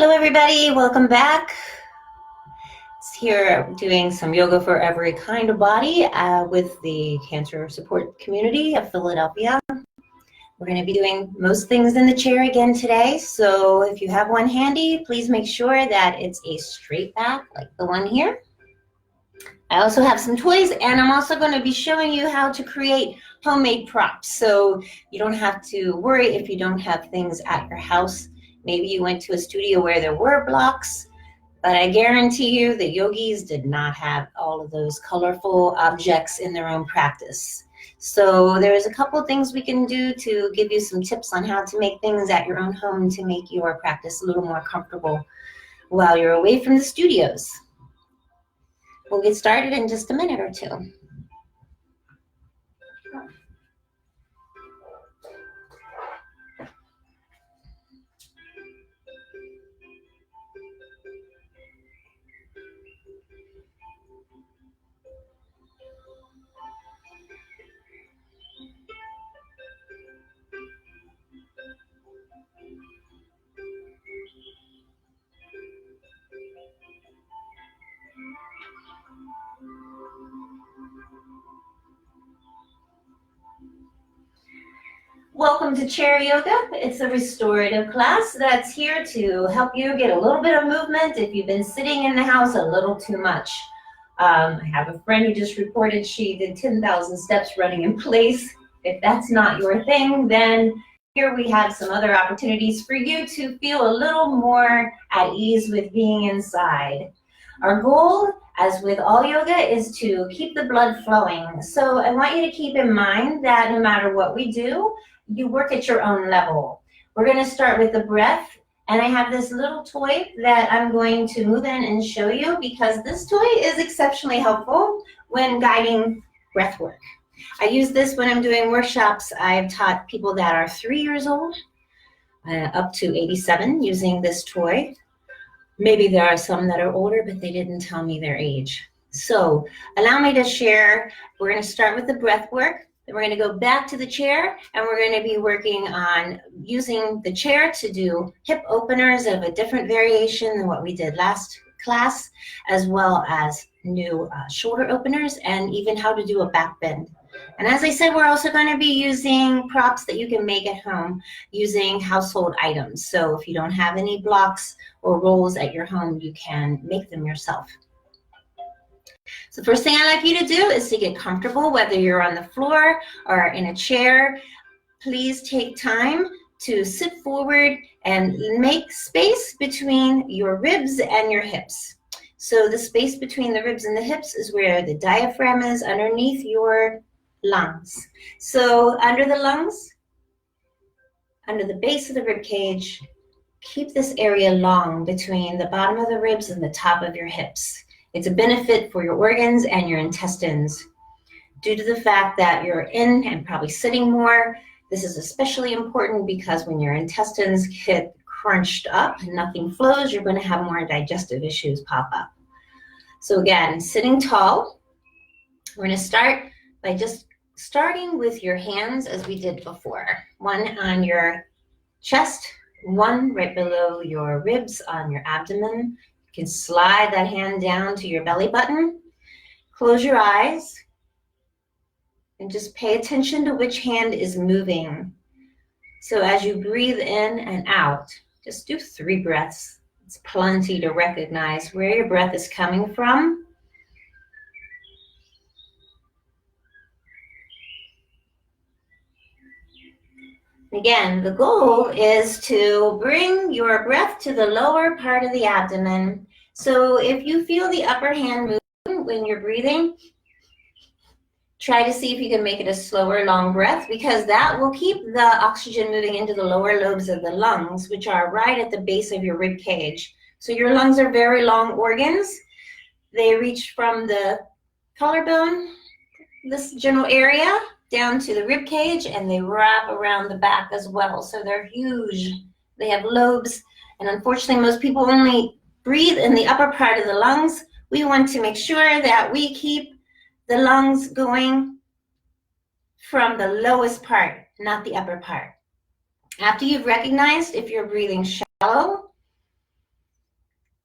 Hello everybody, welcome back. It's here doing some yoga for every kind of body with the cancer support community of Philadelphia. We're going to be doing most things in the chair again today, so if you have one handy, please make sure that it's a straight back like the one here. I also have some toys, and I'm also going to be showing you how to create homemade props, so you don't have to worry if you don't have things at your house. Maybe you went to a studio where there were blocks, but I guarantee you the yogis did not have all of those colorful objects in their own practice. So there's a couple things we can do to give you some tips on how to make things at your own home to make your practice a little more comfortable while you're away from the studios. We'll get started in just a minute or two. Welcome to Chair Yoga. It's a restorative class that's here to help you get a little bit of movement if you've been sitting in the house a little too much. I have a friend who just reported she did 10,000 steps running in place. If that's not your thing, then here we have some other opportunities for you to feel a little more at ease with being inside. Our goal, as with all yoga, is to keep the blood flowing. So I want you to keep in mind that no matter what we do, you work at your own level. We're going to start with the breath, and I have this little toy that I'm going to move in and show you because this toy is exceptionally helpful when guiding breath work. I use this when I'm doing workshops. I've taught people that are 3 years old up to 87 using this toy. Maybe there are some that are older, but they didn't tell me their age. So allow me to share. We're going to start with the breath work. Then we're going to go back to the chair, and we're going to be working on using the chair to do hip openers of a different variation than what we did last class, as well as new shoulder openers and even how to do a back bend. And as I said, we're also going to be using props that you can make at home using household items. So if you don't have any blocks or rolls at your home, you can make them yourself. So the first thing I'd like you to do is to get comfortable, whether you're on the floor or in a chair. Please take time to sit forward and make space between your ribs and your hips. So the space between the ribs and the hips is where the diaphragm is underneath your lungs. So under the lungs, under the base of the rib cage, keep this area long between the bottom of the ribs and the top of your hips. It's a benefit for your organs and your intestines. Due to the fact that you're in and probably sitting more, this is especially important because when your intestines get crunched up and nothing flows, you're going to have more digestive issues pop up. So again, sitting tall. We're going to start by just starting with your hands as we did before. One on your chest, one right below your ribs on your abdomen. You can slide that hand down to your belly button. Close your eyes and just pay attention to which hand is moving. So as you breathe in and out, just do 3 breaths. It's plenty to recognize where your breath is coming from. Again, the goal is to bring your breath to the lower part of the abdomen. So if you feel the upper hand moving when you're breathing, try to see if you can make it a slower, long breath, because that will keep the oxygen moving into the lower lobes of the lungs, which are right at the base of your rib cage. So your lungs are very long organs. They reach from the collarbone, this general area, down to the rib cage, and they wrap around the back as well. So they're huge. They have lobes, and unfortunately most people only breathe in the upper part of the lungs. We want to make sure that we keep the lungs going from the lowest part, not the upper part. After you've recognized if you're breathing shallow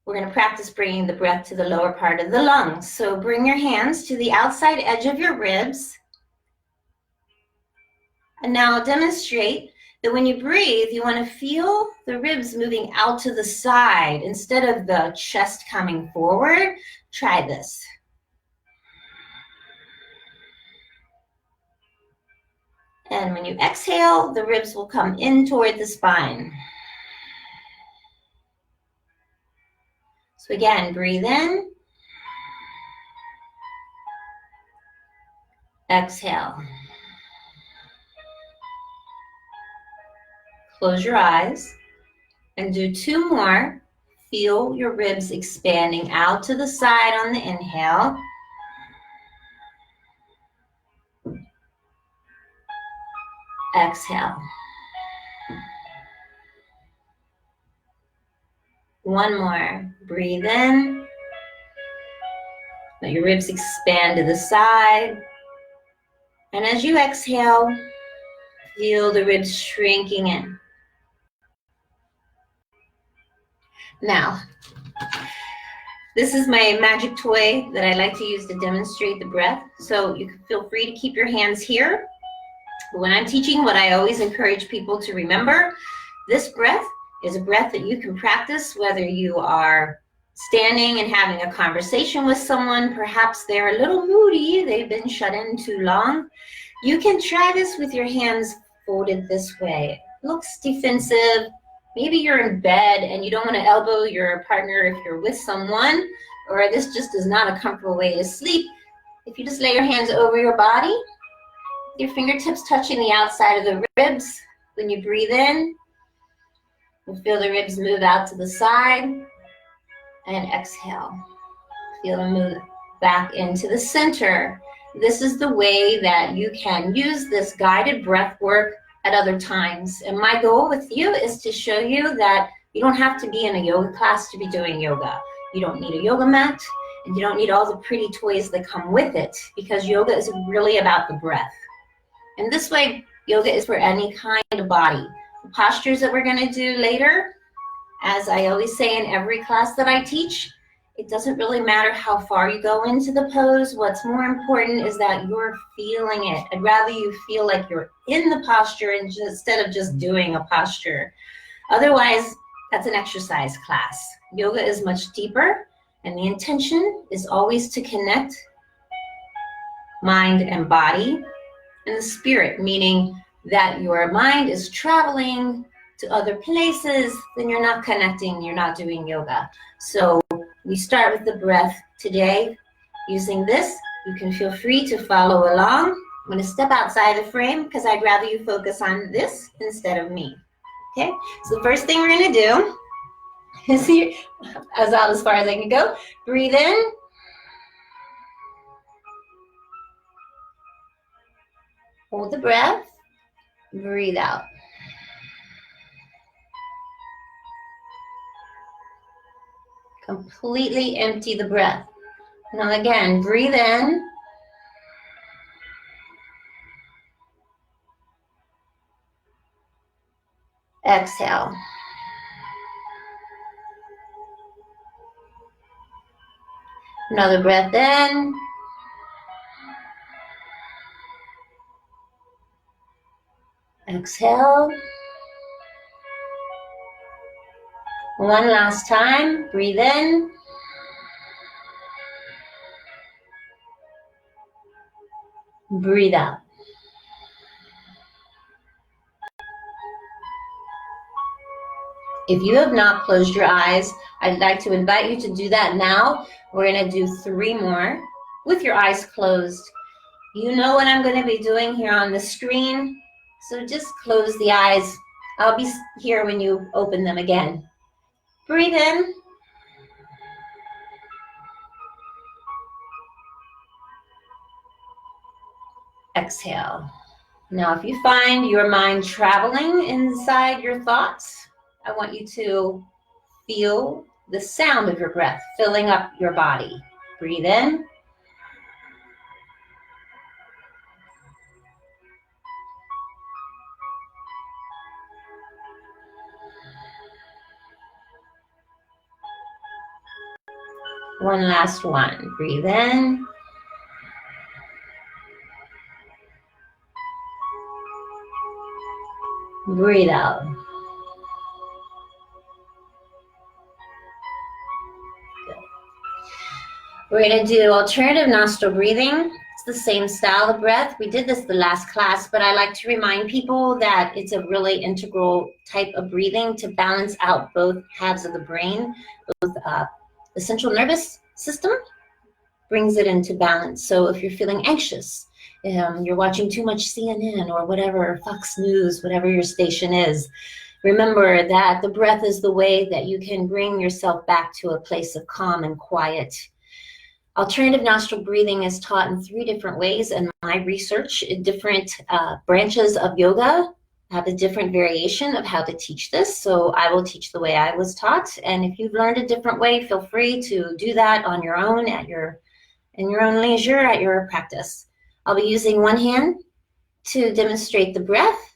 We're going to practice bringing the breath to the lower part of the lungs. So bring your hands to the outside edge of your ribs. And now demonstrate that when you breathe, you want to feel the ribs moving out to the side instead of the chest coming forward. Try this. And when you exhale, the ribs will come in toward the spine. So again, breathe in. Exhale. Close your eyes and do 2 more. Feel your ribs expanding out to the side on the inhale. Exhale. 1 more. Breathe in. Let your ribs expand to the side. And as you exhale, feel the ribs shrinking in. Now, this is my magic toy that I like to use to demonstrate the breath. So you can feel free to keep your hands here. When I'm teaching, what I always encourage people to remember, this breath is a breath that you can practice whether you are standing and having a conversation with someone. Perhaps they're a little moody, they've been shut in too long. You can try this with your hands folded this way. It looks defensive. Maybe you're in bed and you don't want to elbow your partner if you're with someone, or this just is not a comfortable way to sleep. If you just lay your hands over your body, your fingertips touching the outside of the ribs. When you breathe in, you feel the ribs move out to the side, and exhale. Feel them move back into the center. This is the way that you can use this guided breath work at other times. And my goal with you is to show you that you don't have to be in a yoga class to be doing yoga. You don't need a yoga mat, and you don't need all the pretty toys that come with it, because yoga is really about the breath. And this way, yoga is for any kind of body. The postures that we're going to do later, as I always say in every class that I teach, it doesn't really matter how far you go into the pose. What's more important is that you're feeling it. I'd rather you feel like you're in the posture instead of just doing a posture. Otherwise, that's an exercise class. Yoga is much deeper, and the intention is always to connect mind and body and the spirit, meaning that your mind is traveling to other places, then you're not connecting, you're not doing yoga. So we start with the breath today. Using this, you can feel free to follow along. I'm going to step outside the frame because I'd rather you focus on this instead of me. Okay, so the first thing we're going to do is here, as far as I can go, breathe in. Hold the breath, breathe out. Completely empty the breath. Now again, breathe in. Exhale. Another breath in. Exhale. One last time, breathe in. Breathe out. If you have not closed your eyes, I'd like to invite you to do that now. We're going to do 3 more with your eyes closed. You know what I'm going to be doing here on the screen, so just close the eyes. I'll be here when you open them again. Breathe in. Exhale. Now, if you find your mind traveling inside your thoughts, I want you to feel the sound of your breath filling up your body. Breathe in. One last one. Breathe in. Breathe out. Good. We're going to do alternative nostril breathing. It's the same style of breath. We did this the last class, but I like to remind people that it's a really integral type of breathing to balance out both halves of the brain. Both the central nervous system brings it into balance. So if you're feeling anxious, you're watching too much CNN or whatever, Fox News, whatever your station is, remember that the breath is the way that you can bring yourself back to a place of calm and quiet. Alternative nostril breathing is taught in 3 different ways in my research. Different branches of yoga have a different variation of how to teach this. So I will teach the way I was taught. And if you've learned a different way, feel free to do that on your own in your own leisure at your practice. I'll be using one hand to demonstrate the breath.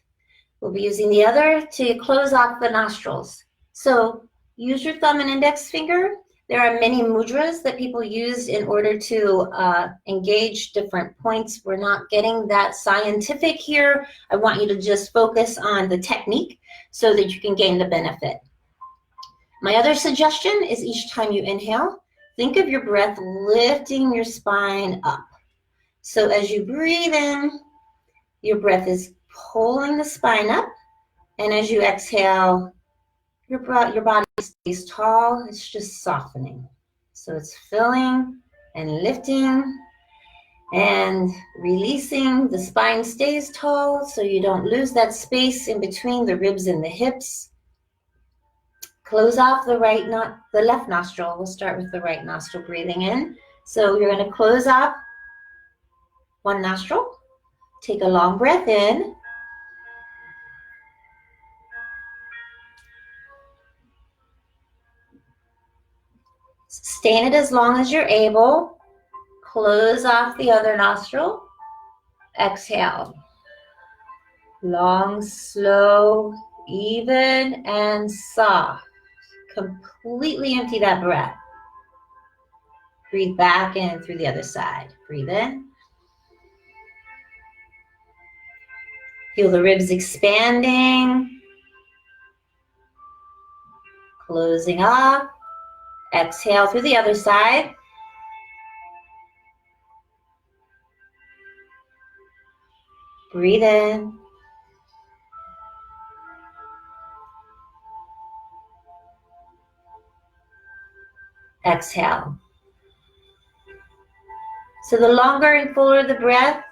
We'll be using the other to close off the nostrils. So use your thumb and index finger. There are many mudras that people use in order to engage different points. We're not getting that scientific here. I want you to just focus on the technique so that you can gain the benefit. My other suggestion is each time you inhale, think of your breath lifting your spine up. So as you breathe in, your breath is pulling the spine up, and as you exhale, your body stays tall. It's just softening. So it's filling and lifting and releasing. The spine stays tall so you don't lose that space in between the ribs and the hips. Close off the left nostril. We'll start with the right nostril breathing in. So you're going to close off one nostril. Take a long breath in. Sustain it as long as you're able. Close off the other nostril. Exhale. Long, slow, even, and soft. Completely empty that breath. Breathe back in through the other side. Breathe in. Feel the ribs expanding. Closing off. Exhale through the other side. Breathe in. Exhale. So the longer and fuller the breath,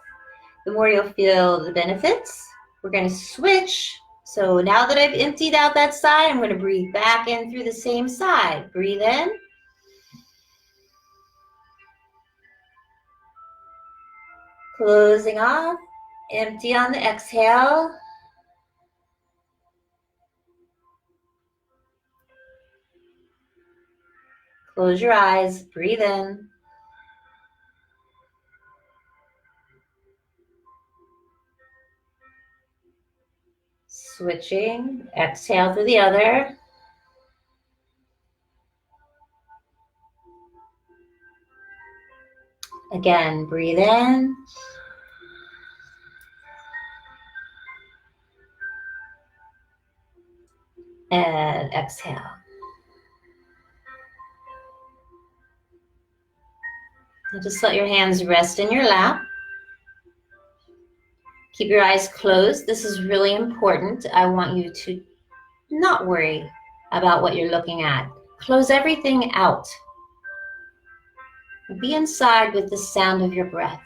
the more you'll feel the benefits. We're going to switch. So now that I've emptied out that side, I'm going to breathe back in through the same side. Breathe in. Closing off. Empty on the exhale. Close your eyes. Breathe in. Switching. Exhale through the other. Again, breathe in. And exhale. Now just let your hands rest in your lap. Keep your eyes closed. This is really important. I want you to not worry about what you're looking at. Close everything out. Be inside with the sound of your breath.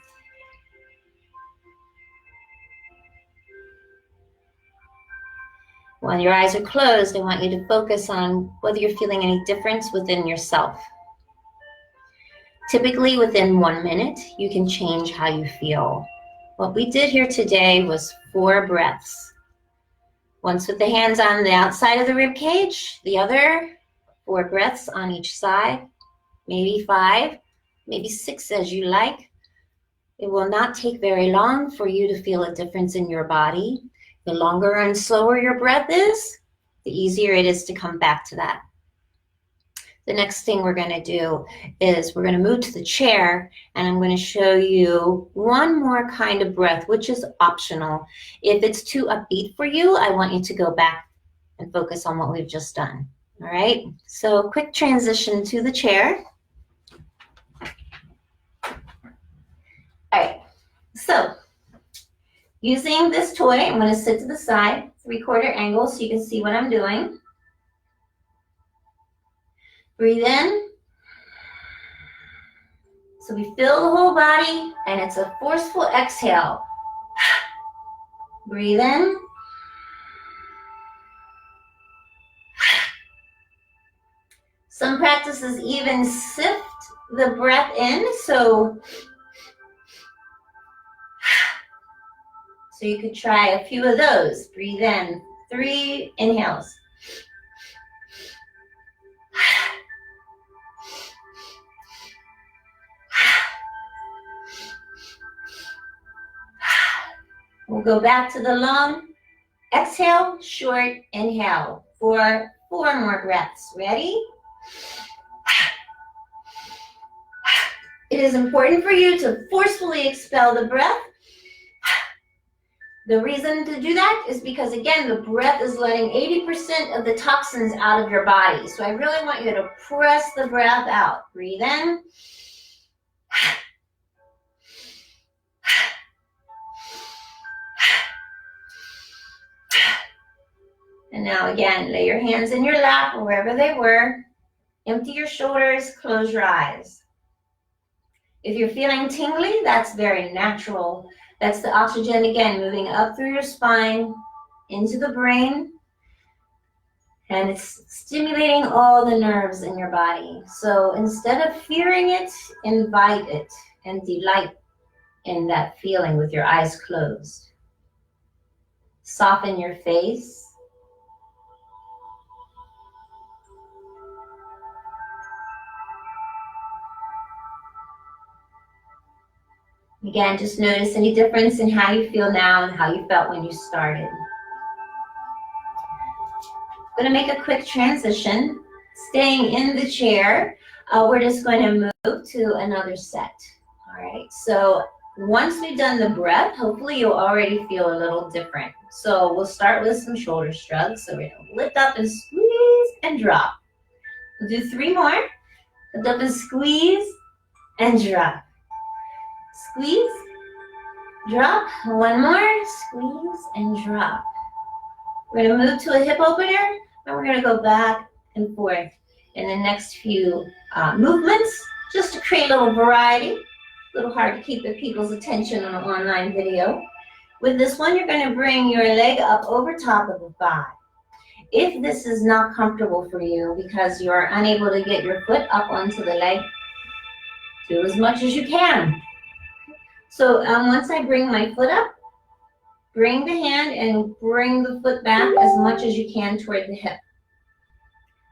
When your eyes are closed, I want you to focus on whether you're feeling any difference within yourself. Typically, within 1 minute, you can change how you feel. What we did here today was 4 breaths. Once with the hands on the outside of the rib cage, the other 4 breaths on each side, maybe 5, maybe 6 as you like. It will not take very long for you to feel a difference in your body. The longer and slower your breath is, the easier it is to come back to that. The next thing we're going to do is we're going to move to the chair, and I'm going to show you one more kind of breath, which is optional. If it's too upbeat for you, I want you to go back and focus on what we've just done. All right, so quick transition to the chair. All right, so using this toy, I'm going to sit to the side, 3/4 angle, so you can see what I'm doing. Breathe in. So we fill the whole body, and it's a forceful exhale. Breathe in. Some practices even sift the breath in, so you could try a few of those. Breathe in, 3 inhales. We'll go back to the long exhale, short inhale for 4 more breaths. Ready? It is important for you to forcefully expel the breath. The reason to do that is because, again, the breath is letting 80% of the toxins out of your body. So I really want you to press the breath out. Breathe in. And now again, lay your hands in your lap or wherever they were. Empty your shoulders, close your eyes. If you're feeling tingly, that's very natural. That's the oxygen, again, moving up through your spine, into the brain, and it's stimulating all the nerves in your body. So instead of fearing it, invite it and delight in that feeling with your eyes closed. Soften your face. Again, just notice any difference in how you feel now and how you felt when you started. I'm going to make a quick transition. Staying in the chair, we're just going to move to another set. All right, so once we've done the breath, hopefully you'll already feel a little different. So we'll start with some shoulder shrugs. So we're going to lift up and squeeze and drop. We'll do 3 more. Lift up and squeeze and drop. Squeeze, drop. 1 more, squeeze and drop. We're going to move to a hip opener, and we're going to go back and forth in the next few movements, just to create a little variety. A little hard to keep the people's attention on an online video. With this one, you're going to bring your leg up over top of the thigh. If this is not comfortable for you because you're unable to get your foot up onto the leg, do as much as you can. So once I bring my foot up, bring the hand and bring the foot back as much as you can toward the hip.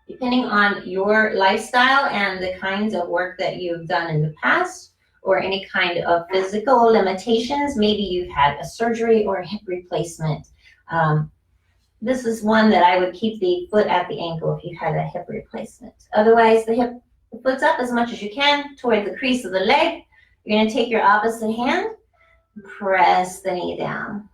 Depending on your lifestyle and the kinds of work that you've done in the past, or any kind of physical limitations, maybe you've had a surgery or a hip replacement. This is one that I would keep the foot at the ankle if you had a hip replacement. Otherwise, the foot's up as much as you can toward the crease of the leg. You're going to take your opposite hand, press the knee down.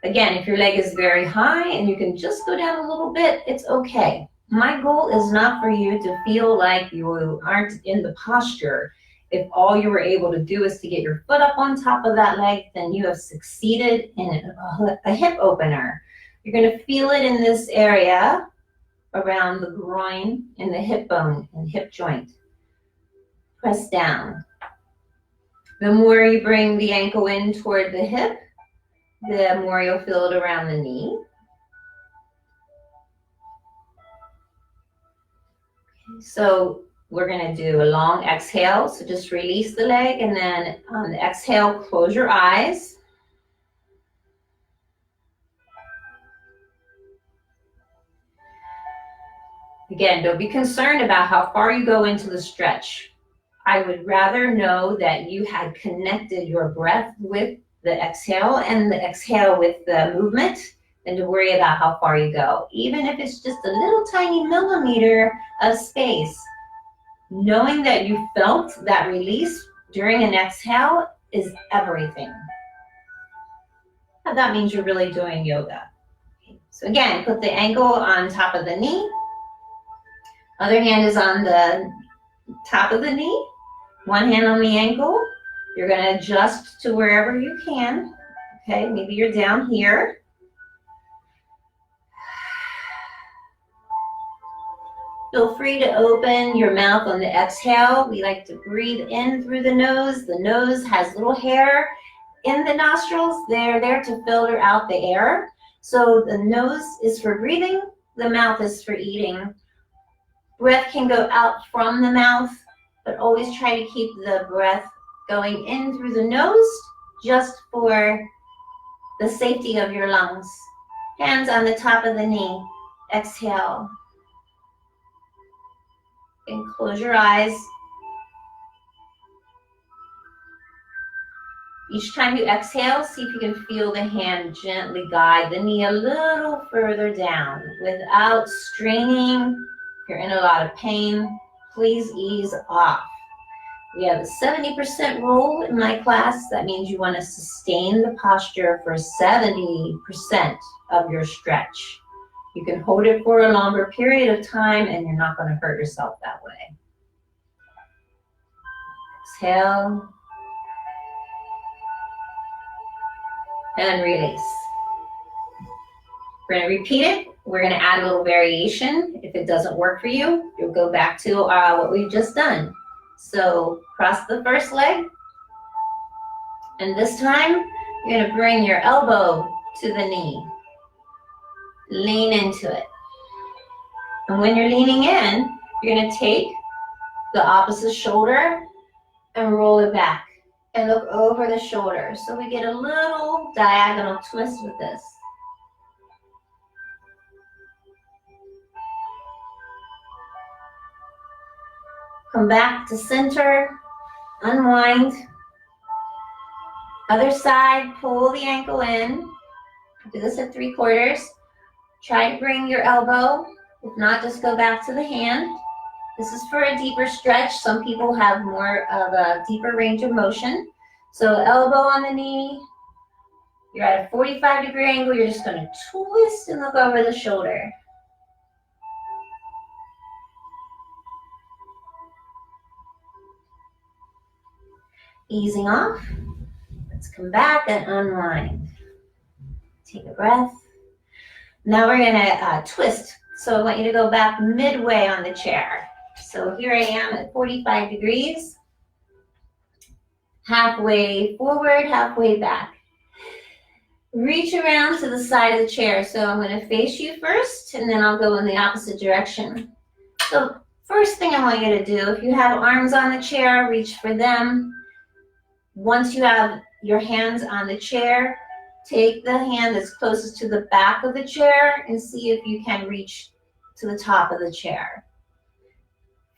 Again, if your leg is very high and you can just go down a little bit, it's okay. My goal is not for you to feel like you aren't in the posture. If all you were able to do is to get your foot up on top of that leg, then you have succeeded in a hip opener. You're going to feel it in this area around the groin and the hip bone and hip joint. Press down. The more you bring the ankle in toward the hip, the more you'll feel it around the knee. So we're going to do a long exhale. So just release the leg, and then on the exhale, close your eyes. Again, don't be concerned about how far you go into the stretch. I would rather know that you had connected your breath with the exhale and the exhale with the movement than to worry about how far you go. Even if it's just a little tiny millimeter of space, knowing that you felt that release during an exhale is everything. And that means you're really doing yoga. So again, put the ankle on top of the knee. Other hand is on the top of the knee. One hand on the ankle. You're going to adjust to wherever you can. Okay, maybe you're down here. Feel free to open your mouth on the exhale. We like to breathe in through the nose. The nose has little hair in the nostrils. They're there to filter out the air. So the nose is for breathing. The mouth is for eating. Breath can go out from the mouth, but always try to keep the breath going in through the nose just for the safety of your lungs. Hands on the top of the knee. Exhale. And close your eyes. Each time you exhale, see if you can feel the hand gently guide the knee a little further down without straining. If you're in a lot of pain, please ease off. We have a 70% rule in my class. That means you want to sustain the posture for 70% of your stretch. You can hold it for a longer period of time and you're not going to hurt yourself that way. Exhale. And release. We're going to repeat it. We're going to add a little variation. If it doesn't work for you, you'll go back to what we've just done. So cross the first leg. And this time, you're going to bring your elbow to the knee. Lean into it. And when you're leaning in, you're going to take the opposite shoulder and roll it back and look over the shoulder. So we get a little diagonal twist with this. Come back to center, unwind. Other side, pull the ankle in. Do this at 3/4. Try to bring your elbow. If not, just go back to the hand. This is for a deeper stretch. Some people have more of a deeper range of motion. So elbow on the knee. You're at a 45-degree angle. You're just going to twist and look over the shoulder. Easing off. Let's come back and unwind. Take a breath. Now we're going to twist. So I want you to go back midway on the chair. So here I am at 45 degrees. Halfway forward, halfway back. Reach around to the side of the chair. So I'm going to face you first, and then I'll go in the opposite direction. So first thing I want you to do, if you have arms on the chair, reach for them. Once you have your hands on the chair, take the hand that's closest to the back of the chair and see if you can reach to the top of the chair.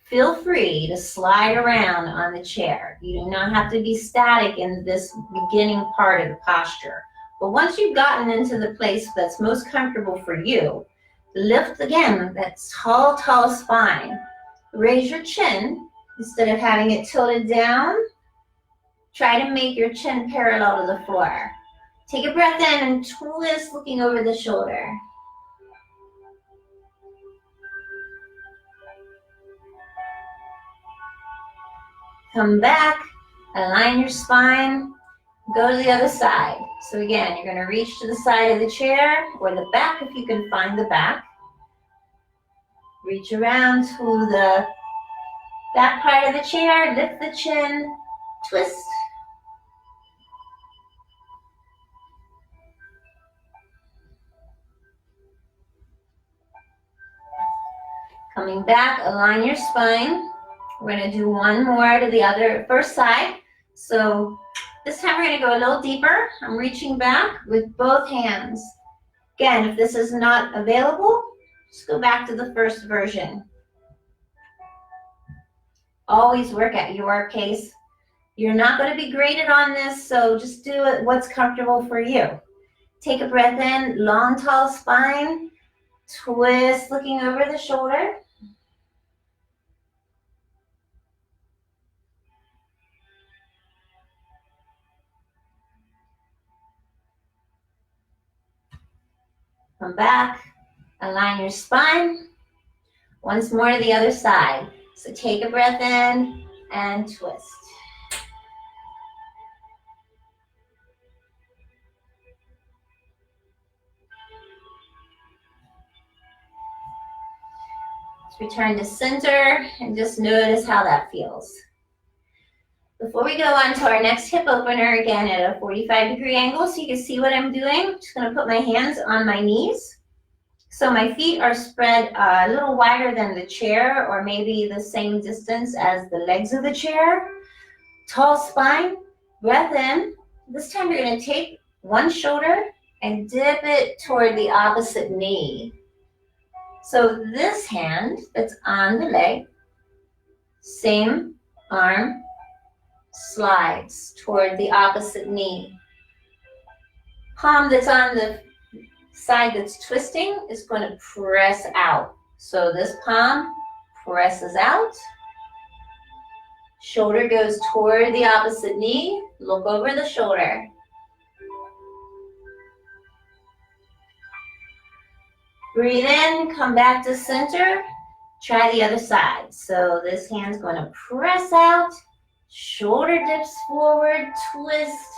Feel free to slide around on the chair. You do not have to be static in this beginning part of the posture. But once you've gotten into the place that's most comfortable for you, lift again that tall, tall spine. Raise your chin instead of having it tilted down. Try to make your chin parallel to the floor. Take a breath in and twist, looking over the shoulder. Come back, align your spine, go to the other side. So again, you're going to reach to the side of the chair or the back if you can find the back. Reach around to the back part of the chair, lift the chin, twist. Coming back, align your spine. We're going to do one more to the first side. So this time we're going to go a little deeper. I'm reaching back with both hands. Again, if this is not available, just go back to the first version. Always work at your pace. You're not going to be graded on this, so just do it what's comfortable for you. Take a breath in, long, tall spine. Twist, looking over the shoulder. Come back, align your spine. Once more to the other side. So take a breath in and twist. Let's return to center and just notice how that feels. Before we go on to our next hip opener, again at a 45-degree angle so you can see what I'm doing, I'm just going to put my hands on my knees. So my feet are spread a little wider than the chair, or maybe the same distance as the legs of the chair. Tall spine, breath in. This time you're going to take one shoulder and dip it toward the opposite knee. So this hand that's on the leg, same arm, slides toward the opposite knee. Palm that's on the side that's twisting is going to press out. So this palm presses out. Shoulder goes toward the opposite knee. Look over the shoulder. Breathe in, come back to center. Try the other side. So this hand's going to press out. Shoulder dips forward, twist.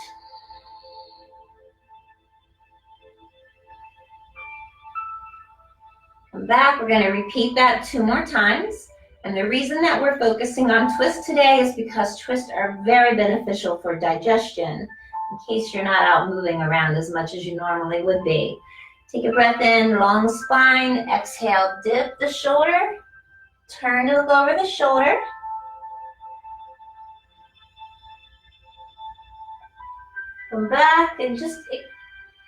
Come back. We're going to repeat that 2 more times. And the reason that we're focusing on twist today is because twists are very beneficial for digestion, in case you're not out moving around as much as you normally would be. Take a breath in, long spine. Exhale, dip the shoulder. Turn to look over the shoulder. Come back and just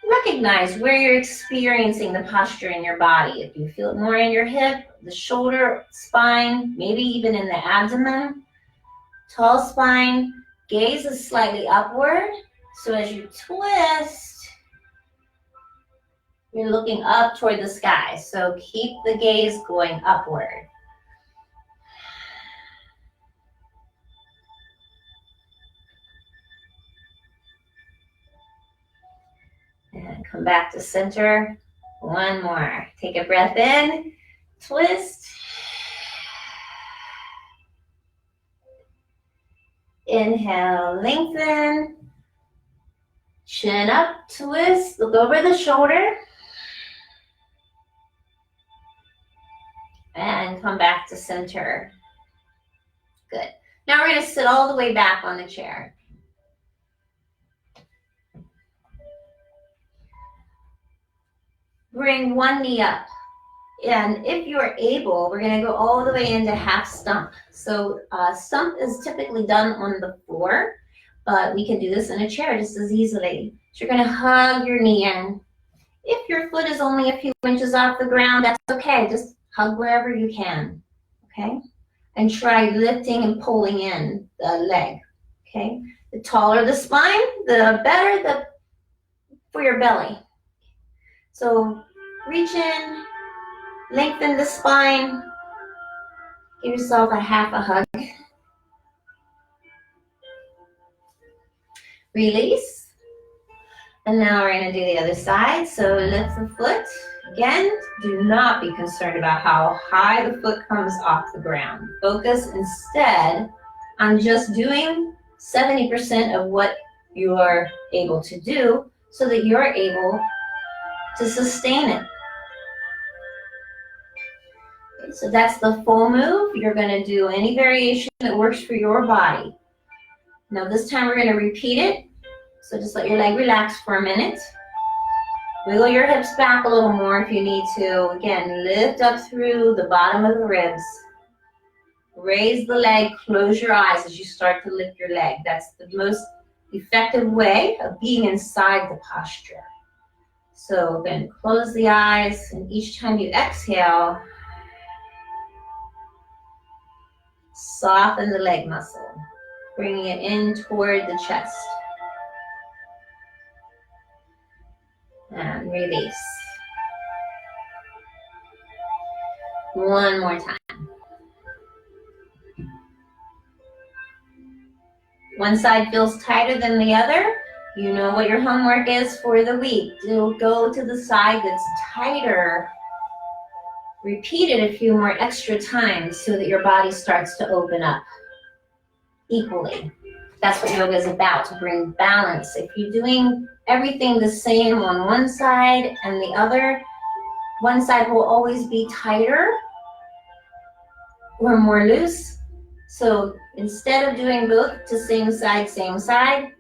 recognize where you're experiencing the posture in your body. If you feel it more in your hip, the shoulder, spine, maybe even in the abdomen. Tall spine, gaze is slightly upward. So as you twist, you're looking up toward the sky. So keep the gaze going upward. And come back to center. One more. Take a breath in, twist. Inhale, lengthen. Chin up, twist. Look over the shoulder. And come back to center. Good. Now we're going to sit all the way back on the chair. Bring one knee up. And if you're able, we're going to go all the way into half stump. So stump is typically done on the floor, but we can do this in a chair just as easily. So you're going to hug your knee in. If your foot is only a few inches off the ground, that's okay. Just hug wherever you can, okay? And try lifting and pulling in the leg, okay? The taller the spine, the better for your belly. So reach in, lengthen the spine, give yourself a half a hug. Release. And now we're going to do the other side. So lift the foot. Again, do not be concerned about how high the foot comes off the ground. Focus instead on just doing 70% of what you are able to do so that you're able to sustain it. Okay, so that's the full move. You're going to do any variation that works for your body. Now this time we're going to repeat it. So just let your leg relax for a minute. Wiggle your hips back a little more if you need to. Again, lift up through the bottom of the ribs. Raise the leg, close your eyes as you start to lift your leg. That's the most effective way of being inside the posture. So then close the eyes, and each time you exhale, soften the leg muscle, bringing it in toward the chest. and release. One more time. One side feels tighter than the other. You know what your homework is for the week. Go to the side that's tighter. Repeat it a few more extra times so that your body starts to open up equally. That's what yoga is about, to bring balance. If you're doing everything the same on one side and the other, one side will always be tighter or more loose. So instead of doing both to same side,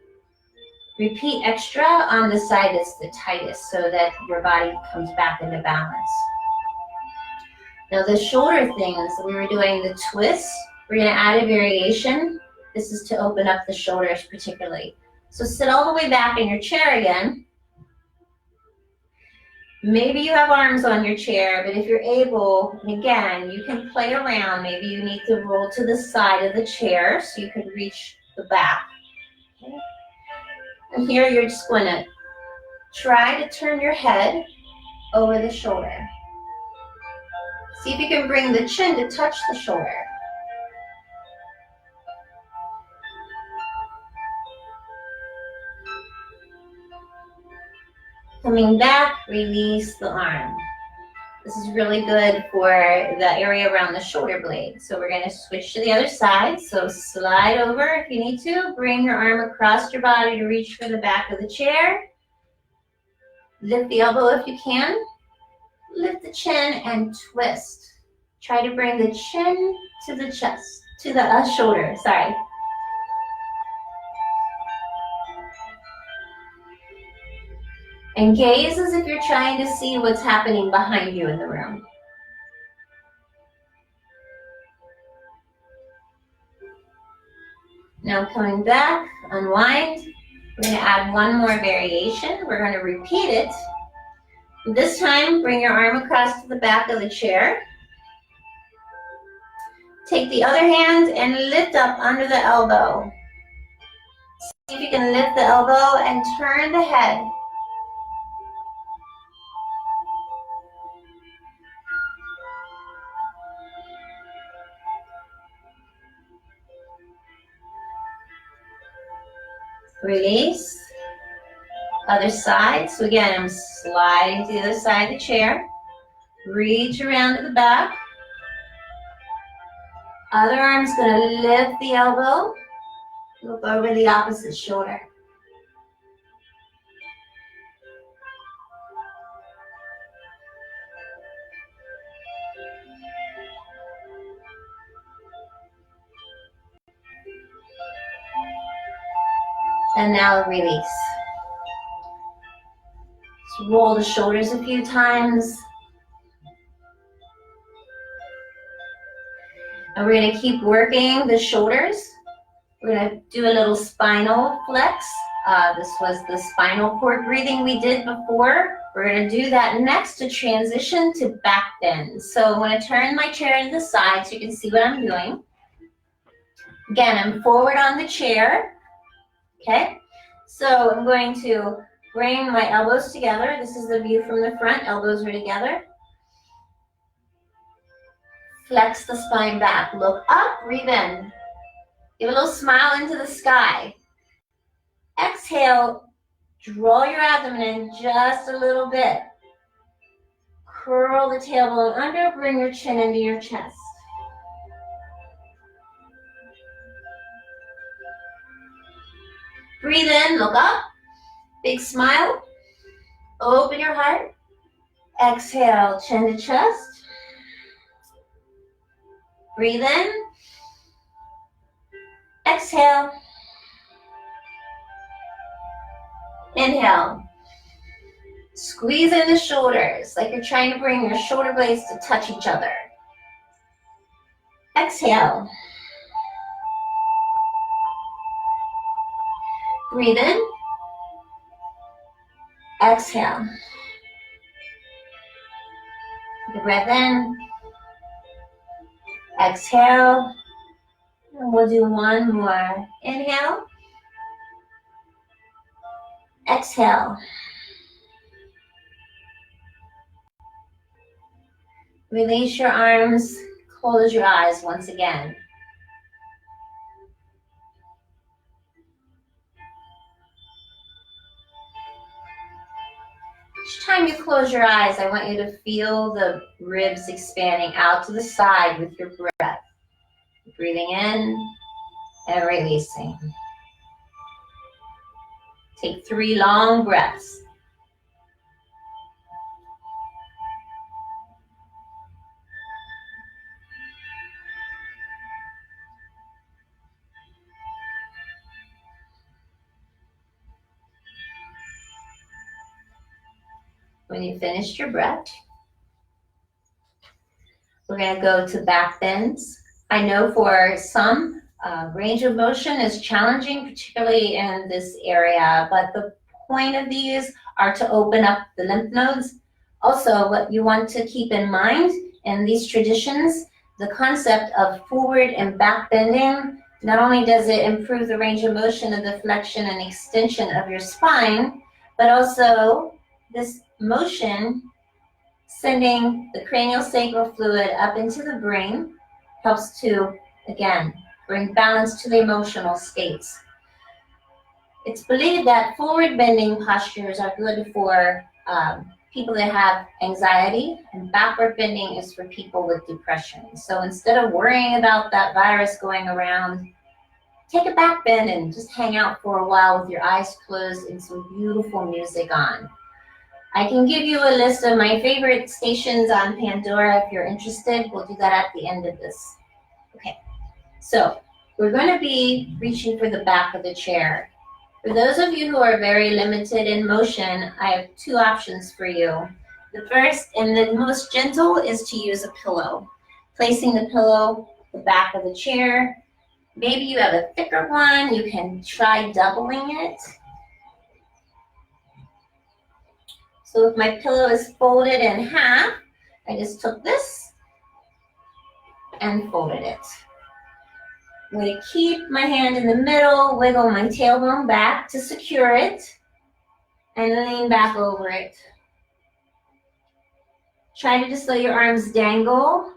repeat extra on the side that's the tightest so that your body comes back into balance. Now the shoulder things, we were doing the twist. We're going to add a variation. This is to open up the shoulders particularly. So sit all the way back in your chair again. Maybe you have arms on your chair, but if you're able, and again, you can play around. Maybe you need to roll to the side of the chair so you can reach the back. Okay. And here you're just going to try to turn your head over the shoulder. See if you can bring the chin to touch the shoulder. Coming back, release the arm. This is really good for the area around the shoulder blade. So we're going to switch to the other side. So slide over if you need to. Bring your arm across your body to reach for the back of the chair. Lift the elbow if you can. Lift the chin and twist. Try to bring the chin to the chest, to the shoulder, sorry. And gaze as if you're trying to see what's happening behind you in the room. Now coming back, unwind. We're going to add one more variation. We're going to repeat it. This time, bring your arm across to the back of the chair. Take the other hand and lift up under the elbow. See if you can lift the elbow and turn the head. Release. Other side. So again, I'm sliding to the other side of the chair. Reach around to the back. Other arm's going to lift the elbow. Look over the opposite shoulder. And now release. Just roll the shoulders a few times. And we're going to keep working the shoulders. We're going to do a little spinal flex. This was the spinal cord breathing we did before. We're going to do that next to transition to back bend. So I'm going to turn my chair to the side so you can see what I'm doing. Again, I'm forward on the chair. Okay, so I'm going to bring my elbows together. This is the view from the front. Elbows are together. Flex the spine back. Look up, breathe in. Give a little smile into the sky. Exhale, draw your abdomen in just a little bit. Curl the tailbone under, bring your chin into your chest. Breathe in, look up. Big smile. Open your heart. Exhale, chin to chest. Breathe in. Exhale. Inhale. Squeeze in the shoulders like you're trying to bring your shoulder blades to touch each other. Exhale. Breathe in. Exhale. Take a breath in. Exhale. And we'll do one more. Inhale. Exhale. Release your arms, close your eyes once again. Each time you close your eyes, I want you to feel the ribs expanding out to the side with your breath. Breathing in and releasing. Take 3 long breaths. When you finished your breath, we're going to go to back bends. I know for some, range of motion is challenging, particularly in this area, but the point of these are to open up the lymph nodes. Also, what you want to keep in mind in these traditions, the concept of forward and back bending, not only does it improve the range of motion of the flexion and extension of your spine, but also this motion sending the craniosacral fluid up into the brain helps to, again, bring balance to the emotional states. It's believed that forward bending postures are good for people that have anxiety, and backward bending is for people with depression. So instead of worrying about that virus going around, take a back bend and just hang out for a while with your eyes closed and some beautiful music on. I can give you a list of my favorite stations on Pandora if you're interested. We'll do that at the end of this. Okay, so we're going to be reaching for the back of the chair. For those of you who are very limited in motion, I have 2 options for you. The first and the most gentle is to use a pillow. Placing the pillow at the back of the chair. Maybe you have a thicker one, you can try doubling it. So if my pillow is folded in half, I just took this and folded it. I'm going to keep my hand in the middle, wiggle my tailbone back to secure it, and lean back over it. Try to just let your arms dangle.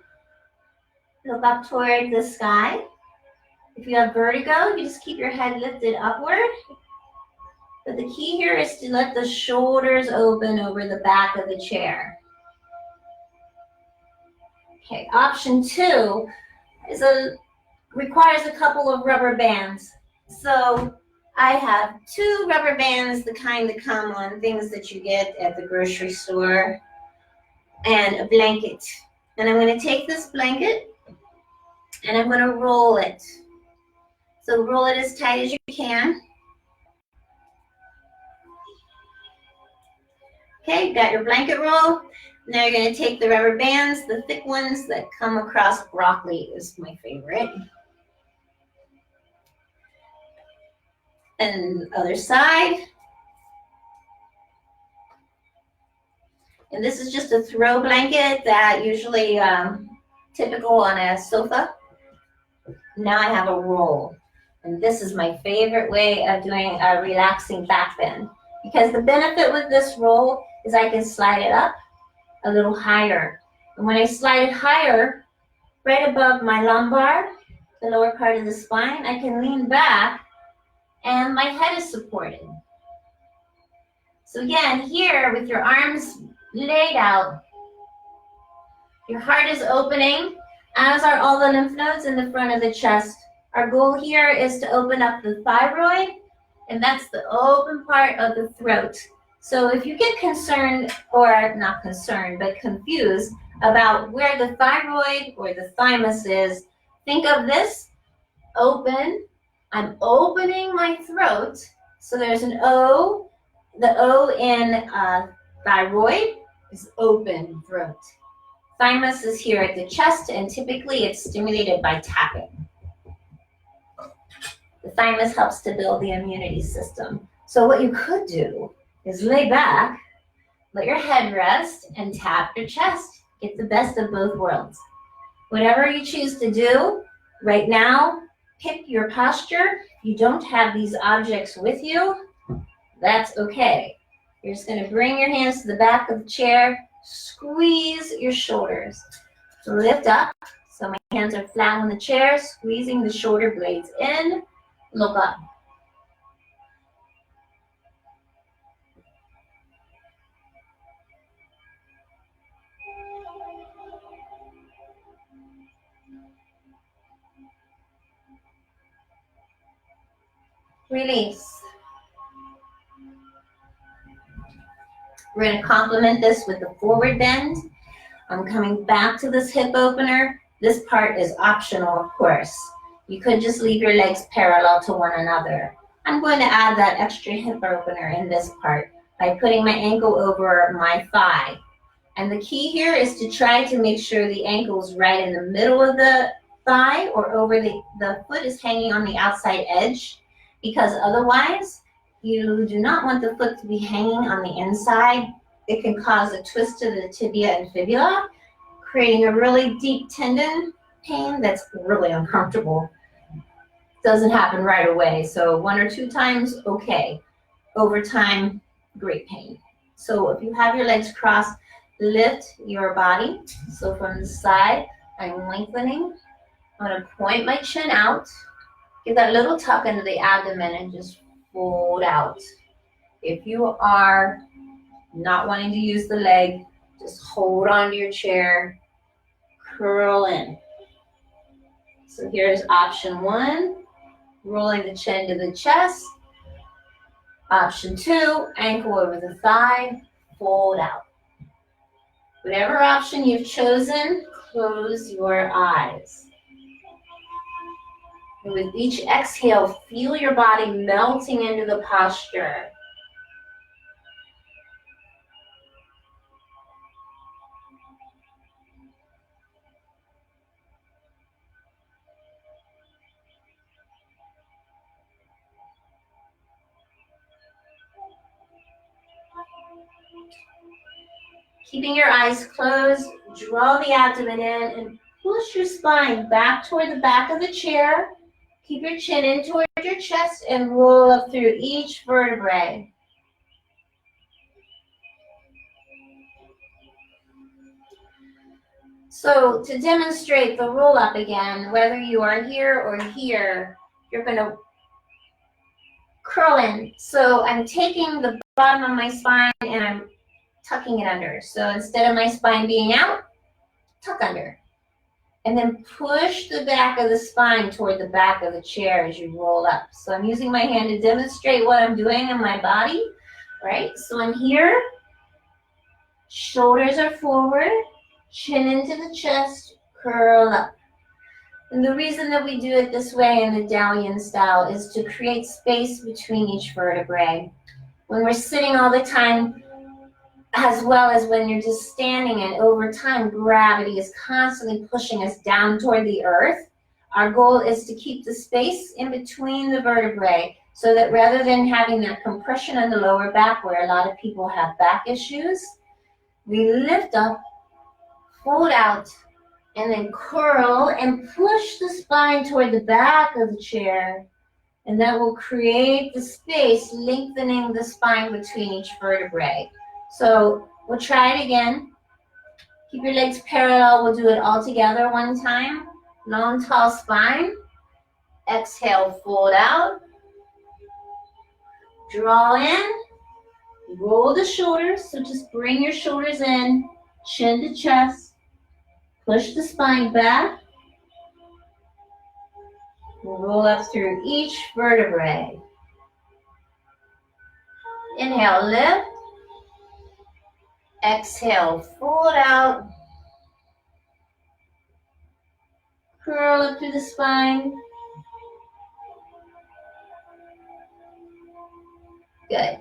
Look up toward the sky. If you have vertigo, you just keep your head lifted upward. But the key here is to let the shoulders open over the back of the chair. Okay, option 2 is requires a couple of rubber bands. So I have 2 rubber bands, the kind that come on things that you get at the grocery store, and a blanket. And I'm going to take this blanket and I'm going to roll it. So roll it as tight as you can. Okay, you got your blanket roll. Now you're going to take the rubber bands, the thick ones that come across. Broccoli is my favorite. And the other side. And this is just a throw blanket that usually typical on a sofa. Now I have a roll. And this is my favorite way of doing a relaxing back bend. Because the benefit with this roll is I can slide it up a little higher. And when I slide it higher, right above my lumbar, the lower part of the spine, I can lean back and my head is supported. So again, here with your arms laid out, your heart is opening, as are all the lymph nodes in the front of the chest. Our goal here is to open up the thyroid, and that's the open part of the throat. So if you get concerned, or not concerned, but confused about where the thyroid or the thymus is, think of this, open. I'm opening my throat. So there's an O. The O in thyroid is open throat. Thymus is here at the chest, and typically it's stimulated by tapping. The thymus helps to build the immunity system. So what you could do is lay back, let your head rest, and tap your chest. Get the best of both worlds. Whatever you choose to do right now, pick your posture. If you don't have these objects with you, that's okay. You're just going to bring your hands to the back of the chair, squeeze your shoulders. So lift up. So my hands are flat on the chair, squeezing the shoulder blades in. Look up. Release. We're going to complement this with the forward bend. I'm coming back to this hip opener. This part is optional, of course. You could just leave your legs parallel to one another. I'm going to add that extra hip opener in this part by putting my ankle over my thigh. And the key here is to try to make sure the ankle is right in the middle of the thigh or over the foot is hanging on the outside edge, because otherwise you do not want the foot to be hanging on the inside. It can cause a twist to the tibia and fibula, creating a really deep tendon pain that's really uncomfortable. Doesn't happen right away, so 1 or 2 times, okay. Over time, great pain. So if you have your legs crossed, lift your body. So from the side, I'm lengthening. I'm going to point my chin out. Give that little tuck into the abdomen and just fold out. If you are not wanting to use the leg, just hold on to your chair, curl in. So here's option 1, rolling the chin to the chest. Option 2, ankle over the thigh, fold out. Whatever option you've chosen, close your eyes. And with each exhale, feel your body melting into the posture. Keeping your eyes closed, draw the abdomen in and push your spine back toward the back of the chair. Keep your chin in toward your chest and roll up through each vertebrae. So to demonstrate the roll up again, whether you are here or here, you're going to curl in. So I'm taking the bottom of my spine and I'm tucking it under. So instead of my spine being out, tuck under. And then push the back of the spine toward the back of the chair as you roll up. So I'm using my hand to demonstrate what I'm doing in my body, right? So I'm here, shoulders are forward, chin into the chest, curl up. And the reason that we do it this way in the Dalian style is to create space between each vertebrae. When we're sitting all the time, as well as when you're just standing, and over time gravity is constantly pushing us down toward the earth, our goal is to keep the space in between the vertebrae so that rather than having that compression in the lower back where a lot of people have back issues, we lift up, fold out, and then curl and push the spine toward the back of the chair, and that will create the space, lengthening the spine between each vertebrae. So we'll try it again. Keep your legs parallel. We'll do it all together one time. Long, tall spine. Exhale, fold out. Draw in. Roll the shoulders. So just bring your shoulders in. Chin to chest. Push the spine back. Roll up through each vertebrae. Inhale, lift. Exhale, fold out. Curl up through the spine. Good.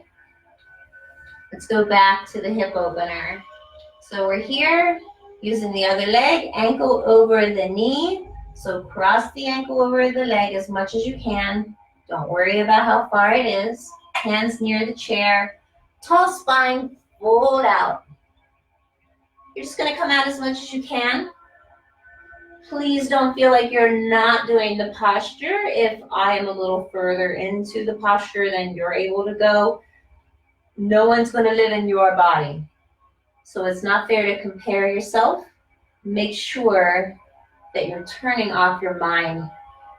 Let's go back to the hip opener. So we're here using the other leg, ankle over the knee. So cross the ankle over the leg as much as you can. Don't worry about how far it is. Hands near the chair. Tall spine, fold out. You're just going to come out as much as you can. Please don't feel like you're not doing the posture. If I am a little further into the posture than you're able to go, no one's going to live in your body. So it's not fair to compare yourself. make sure that you're turning off your mind,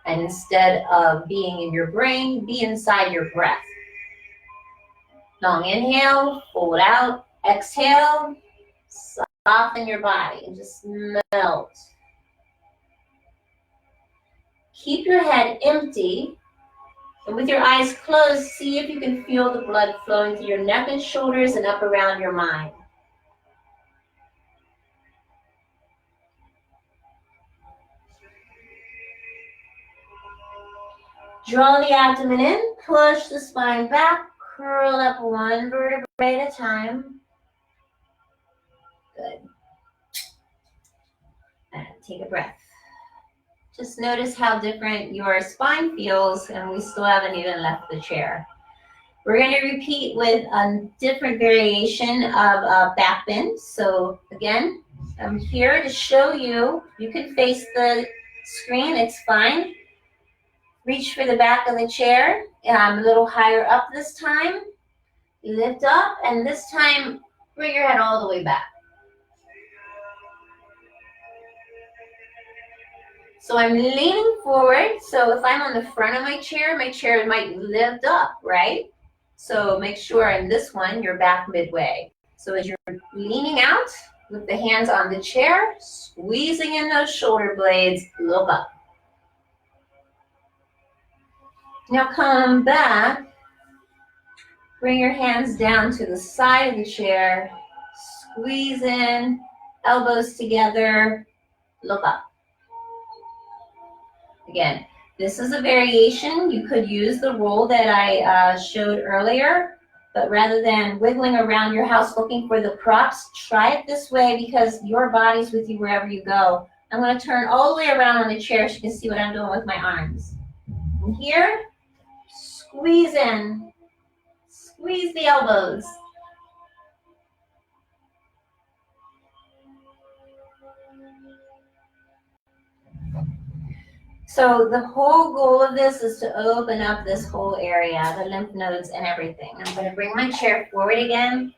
and instead of being in your brain, be inside your breath. Long inhale, fold out, exhale, soften your body and just melt. Keep your head empty, and with your eyes closed, see if you can feel the blood flowing through your neck and shoulders and up around your mind. Draw the abdomen in, push the spine back, curl up one vertebrae at a time. Good. And take a breath. Just notice how different your spine feels, and we still haven't even left the chair. We're going to repeat with a different variation of back bend. So again, I'm here to show you. You can face the screen, it's fine. Reach for the back of the chair, a little higher up this time. Lift up, and this time, bring your head all the way back. So I'm leaning forward, so if I'm on the front of my chair might lift up, right? So make sure in this one, you're back midway. So as you're leaning out with the hands on the chair, squeezing in those shoulder blades, look up. Now come back, bring your hands down to the side of the chair, squeeze in, elbows together, look up. Again, this is a variation. You could use the roll that I showed earlier, but rather than wiggling around your house looking for the props, try it this way because your body's with you wherever you go. I'm going to turn all the way around on the chair so you can see what I'm doing with my arms. And here, squeeze in, squeeze the elbows. So the whole goal of this is to open up this whole area, the lymph nodes and everything. I'm going to bring my chair forward again.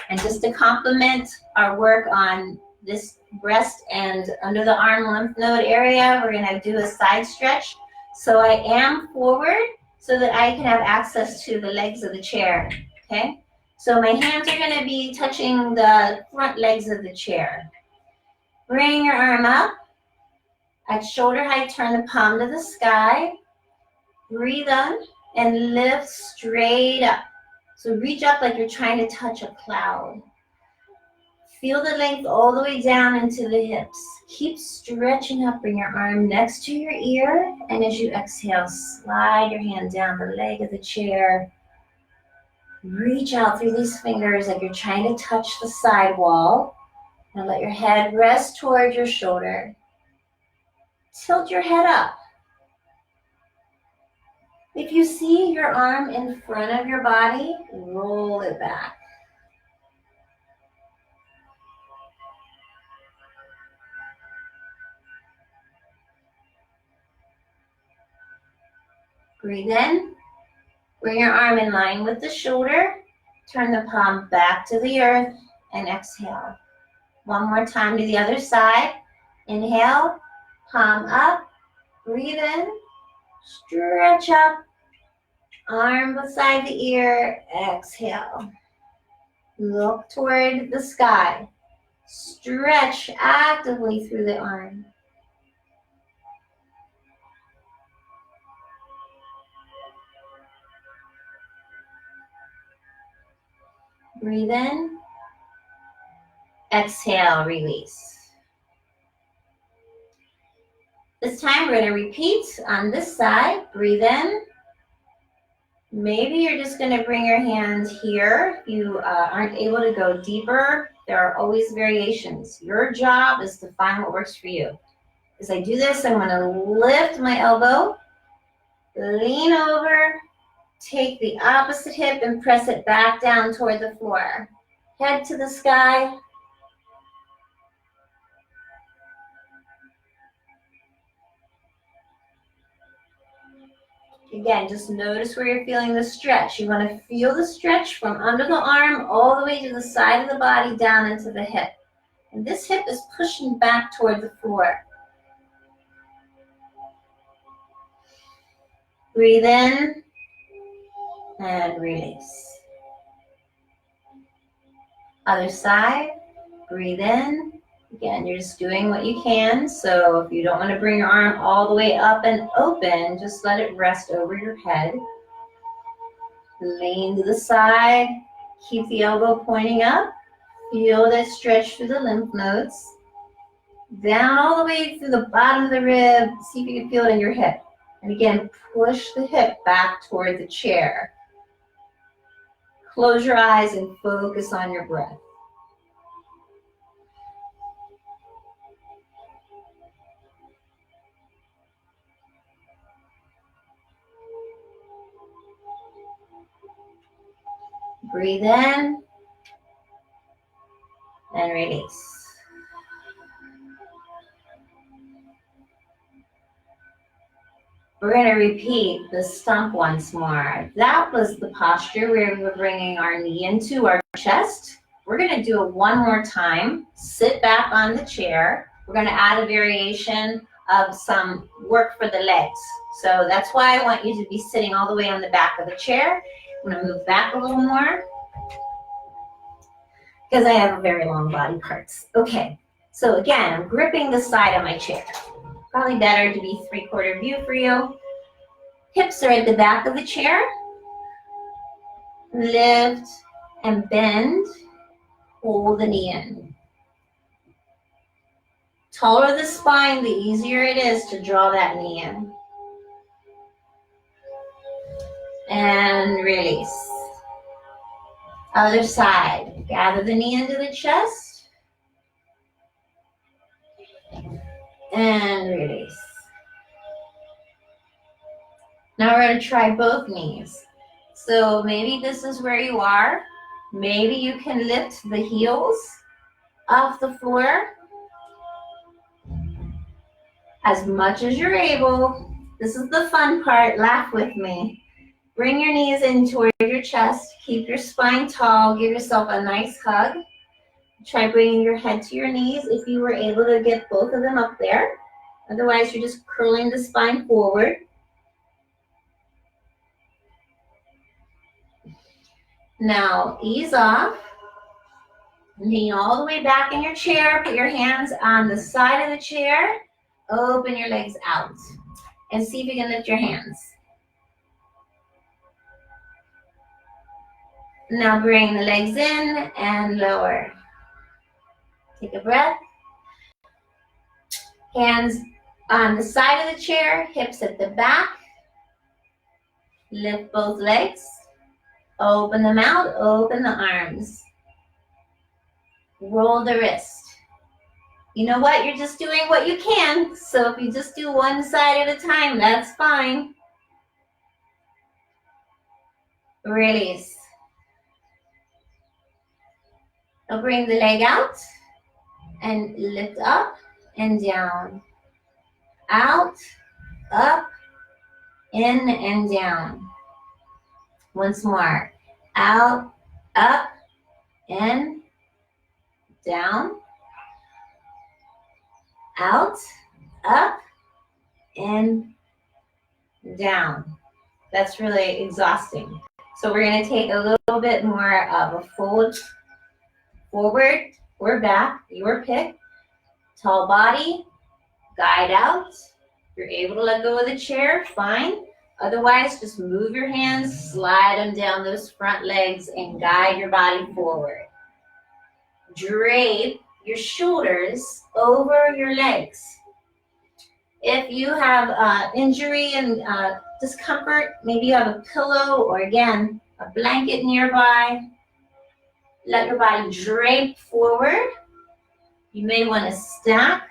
And just to complement our work on this breast and under the arm lymph node area, we're going to do a side stretch. So I am forward so that I can have access to the legs of the chair, okay? So my hands are going to be touching the front legs of the chair. Bring your arm up. At shoulder height, turn the palm to the sky. Breathe in and lift straight up. So reach up like you're trying to touch a cloud. Feel the length all the way down into the hips. Keep stretching up. Bring your arm next to your ear. And as you exhale, slide your hand down the leg of the chair. Reach out through these fingers like you're trying to touch the sidewall. And let your head rest toward your shoulder. Tilt your head up. If you see your arm in front of your body, roll it back. Breathe in. Bring your arm in line with the shoulder. Turn the palm back to the earth and exhale. One more time to the other side. Inhale. Palm up, breathe in, stretch up, arm beside the ear, exhale. Look toward the sky. Stretch actively through the arm. Breathe in, exhale, release. This time we're going to repeat on this side. Breathe in. Maybe you're just going to bring your hands here. If you aren't able to go deeper, there are always variations. Your job is to find what works for you. As I do this, I'm going to lift my elbow, lean over, take the opposite hip and press it back down toward the floor. Head to the sky. Again, just notice where you're feeling the stretch. You want to feel the stretch from under the arm all the way to the side of the body down into the hip. And this hip is pushing back toward the floor. Breathe in and release. Other side, breathe in. Again, you're just doing what you can. So if you don't want to bring your arm all the way up and open, just let it rest over your head. Lean to the side. Keep the elbow pointing up. Feel that stretch through the lymph nodes. Down all the way through the bottom of the rib. See if you can feel it in your hip. And again, push the hip back toward the chair. Close your eyes and focus on your breath. Breathe in and release. We're going to repeat the stump once more. That was the posture where we were bringing our knee into our chest. We're going to do it one more time. Sit back on the chair. We're going to add a variation of some work for the legs. So that's why I want you to be sitting all the way on the back of the chair. I'm going to move back a little more because I have very long body parts. Okay, so again, I'm gripping the side of my chair. Probably better to be 3/4 view for you. Hips are at the back of the chair. Lift and bend. Hold the knee in. Taller the spine, the easier it is to draw that knee in. And release. Other side. Gather the knee into the chest. And release. Now we're going to try both knees. So maybe this is where you are. Maybe you can lift the heels off the floor as much as you're able. This is the fun part. Laugh with me. Bring your knees in toward your chest. Keep your spine tall. Give yourself a nice hug. Try bringing your head to your knees if you were able to get both of them up there. Otherwise, you're just curling the spine forward. Now, ease off. Lean all the way back in your chair. Put your hands on the side of the chair. Open your legs out. And see if you can lift your hands. Now bring the legs in and lower. Take a breath. Hands on the side of the chair, hips at the back. Lift both legs. Open them out, open the arms. Roll the wrist. You know what? You're just doing what you can. So if you just do one side at a time, that's fine. Release. Now bring the leg out and lift up and down. Out, up, in and down. Once more. Out, up, in, down. Out, up, in, down. That's really exhausting. So we're going to take a little bit more of a fold forward or back, your pick. Tall body, guide out. If you're able to let go of the chair, fine. Otherwise, just move your hands, slide them down those front legs, and guide your body forward. Drape your shoulders over your legs. If you have injury and discomfort, maybe you have a pillow or, again, a blanket nearby. Let your body drape forward. You may want to stack.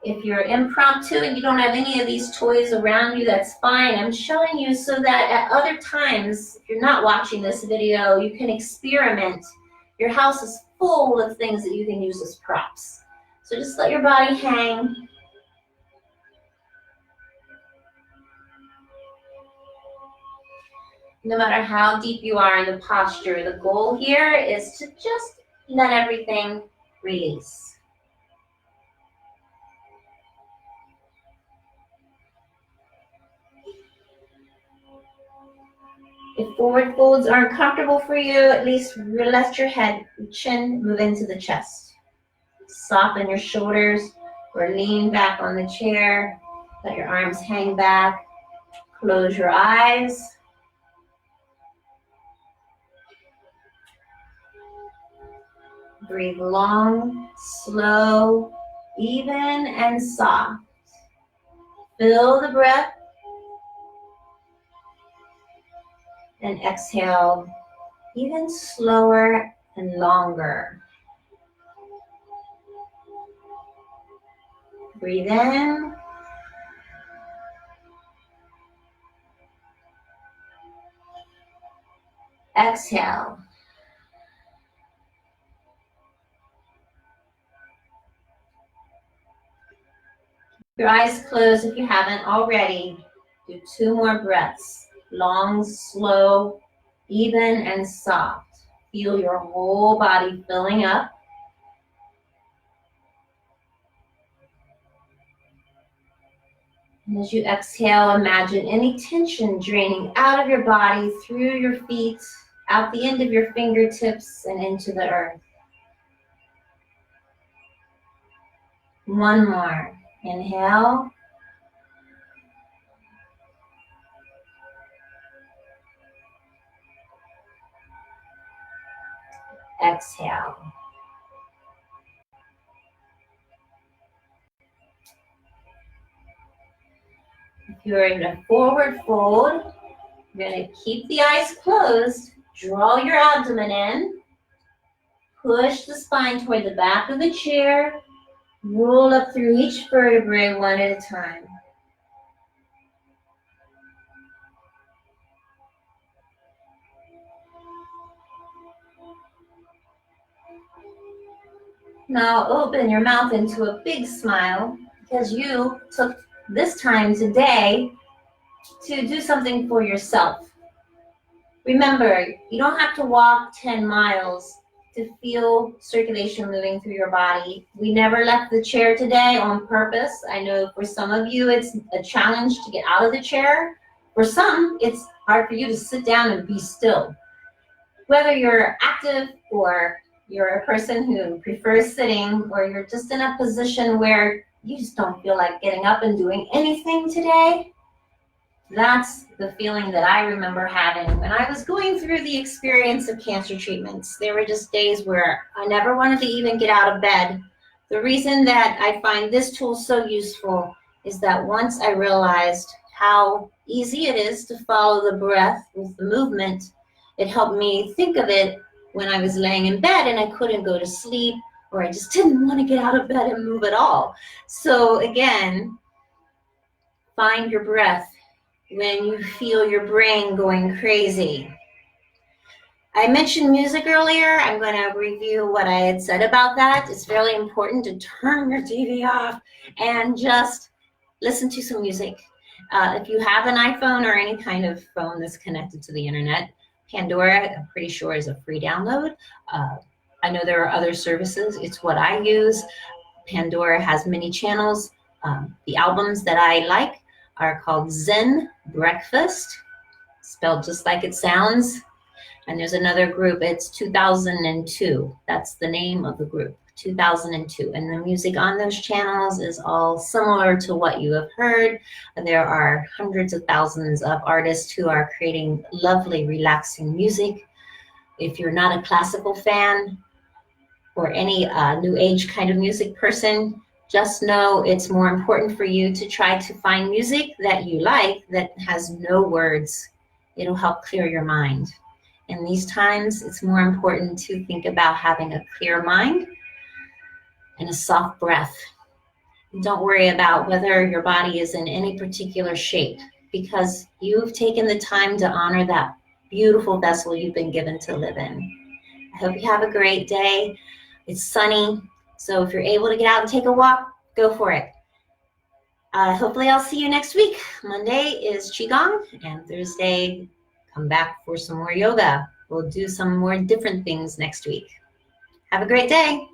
If you're impromptu and you don't have any of these toys around you, that's fine. I'm showing you so that at other times, if you're not watching this video, you can experiment. Your house is full of things that you can use as props. So just let your body hang. No matter how deep you are in the posture, the goal here is to just let everything release. If forward folds aren't comfortable for you, at least rest your head, chin, move into the chest. Soften your shoulders or lean back on the chair. Let your arms hang back. Close your eyes. Breathe long, slow, even, and soft. Fill the breath and exhale even slower and longer. Breathe in. Exhale. Your eyes closed if you haven't already. Do 2 more breaths. Long, slow, even, and soft. Feel your whole body filling up. And as you exhale, imagine any tension draining out of your body, through your feet, out the end of your fingertips, and into the earth. 1 more. Inhale. Exhale. If you're in a forward fold, you're going to keep the eyes closed, draw your abdomen in, push the spine toward the back of the chair, roll up through each vertebrae one at a time. Now open your mouth into a big smile because you took this time today to do something for yourself. Remember, you don't have to walk 10 miles to feel circulation moving through your body. We never left the chair today on purpose. I know for some of you it's a challenge to get out of the chair. For some, it's hard for you to sit down and be still. Whether you're active or you're a person who prefers sitting, or you're just in a position where you just don't feel like getting up and doing anything today, that's the feeling that I remember having when I was going through the experience of cancer treatments. There were just days where I never wanted to even get out of bed. The reason that I find this tool so useful is that once I realized how easy it is to follow the breath with the movement, it helped me think of it when I was laying in bed and I couldn't go to sleep, or I just didn't want to get out of bed and move at all. So again, find your breath when you feel your brain going crazy. I mentioned music earlier. I'm going to review what I had said about that. It's really important to turn your TV off and just listen to some music. If you have an iPhone or any kind of phone that's connected to the internet, Pandora, I'm pretty sure, is a free download. I know there are other services. It's what I use. Pandora has many channels. The albums that I like are called Zen Breakfast, spelled just like it sounds. And there's another group, it's 2002. That's the name of the group, 2002. And the music on those channels is all similar to what you have heard. There are hundreds of thousands of artists who are creating lovely, relaxing music. If you're not a classical fan or any new age kind of music person, just know it's more important for you to try to find music that you like that has no words. It'll help clear your mind. In these times, it's more important to think about having a clear mind and a soft breath. Don't worry about whether your body is in any particular shape, because you've taken the time to honor that beautiful vessel you've been given to live in. I hope you have a great day. It's sunny, so if you're able to get out and take a walk, go for it. Hopefully I'll see you next week. Monday is Qigong, and Thursday, come back for some more yoga. We'll do some more different things next week. Have a great day.